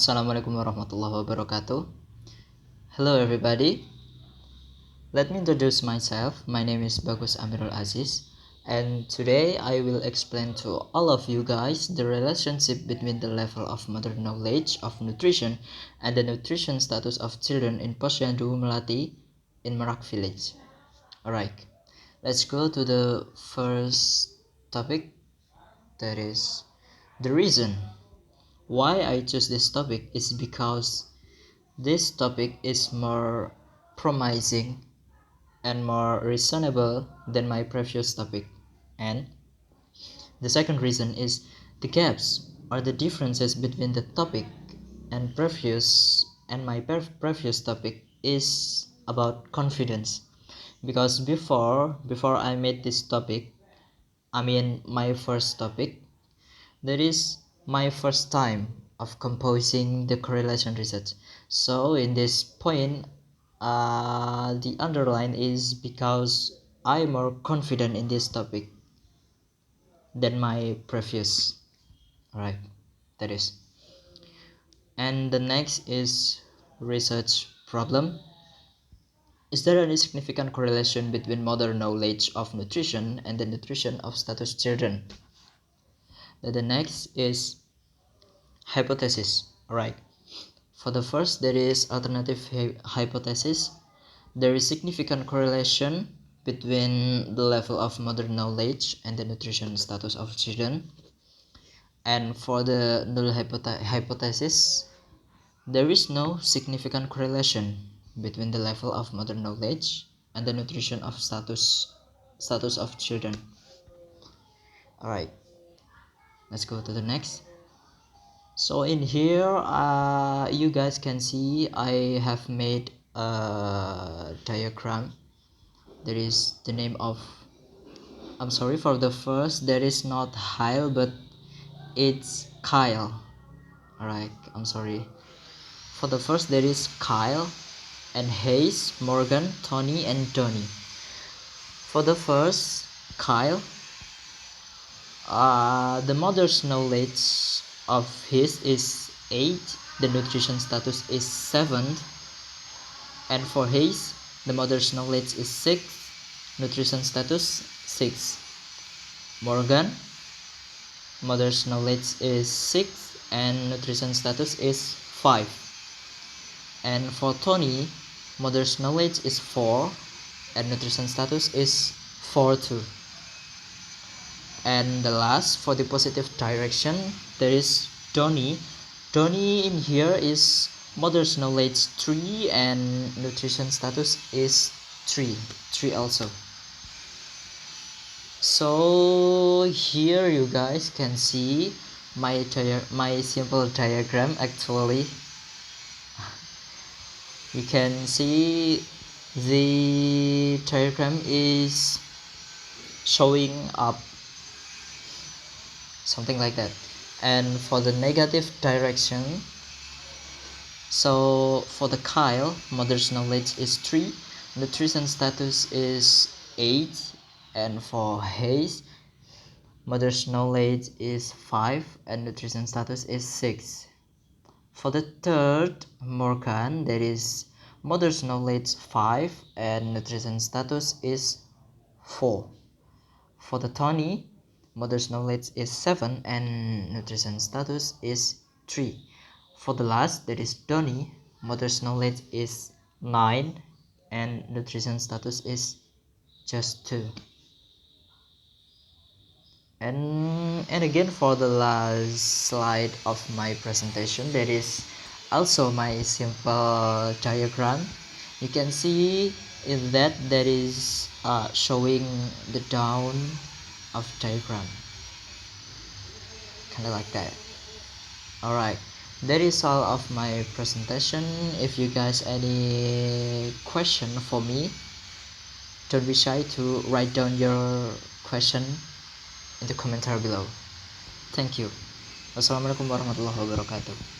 Assalamualaikum warahmatullahi wabarakatuh. Hello everybody. Let me introduce myself. My name is Bagus Amirul Aziz, and today I will explain to all of you guys the relationship between the level of modern knowledge of nutrition and the nutrition status of children in Posyandu Melati in Merak village. Alright, let's go to the first topic, that is the reason why I chose this topic is because this topic is more promising and more reasonable than my previous topic. And the second reason is the gaps or the differences between the topic and my previous topic is about confidence. Because before I made this topic, my first topic, that is my first time of composing the correlation research. So in this point, the underline is because I'm more confident in this topic than my previous. Alright, that is. And the next is research problem. Is there any significant correlation between modern knowledge of nutrition and the nutrition of status children? The next is hypothesis. Alright. For the first, there is alternative hypothesis. There is significant correlation between the level of modern knowledge and the nutrition status of children. And for the null hypothesis, there is no significant correlation between the level of modern knowledge and the nutrition of status of children. Alright, let's go to the next. So in here, you guys can see I have made a diagram. There is the name of, I'm sorry for the first, there is not Heil but it's Kyle. Alright, I'm sorry. For the first, there is Kyle and Hayes, Morgan, Tony and Donnie. For the first, Kyle, the mother's knowledge of his is 8, the nutrition status is 7, and for Hayes, the mother's knowledge is 6, nutrition status 6. Morgan, mother's knowledge is 6 and nutrition status is 5. And for Tony, mother's knowledge is 4 and nutrition status is 4 too. And the last, for the positive direction, there is Donnie. Donnie in here is mother's knowledge 3 and nutrition status is 3 also. So here you guys can see my simple diagram. Actually, you can see the diagram is showing up something like that. And for the negative direction, so for the Kyle, mother's knowledge is 3, nutrition status is 8, and for Hayes, mother's knowledge is 5 and nutrition status is 6. For the third, Morgan, there is mother's knowledge 5 and nutrition status is 4. For the Tony, mother's knowledge is 7 and nutrition status is 3. For the last, that is Donnie, mother's knowledge is 9 and nutrition status is just 2. And again, for the last slide of my presentation, there is also my simple diagram. You can see in that there is showing the down of diagram, kind of like that. Alright, that is all of my presentation. If you guys any question for me, don't be shy to write down your question in the commentary below. Thank you. Wassalamualaikum warahmatullahi wabarakatuh.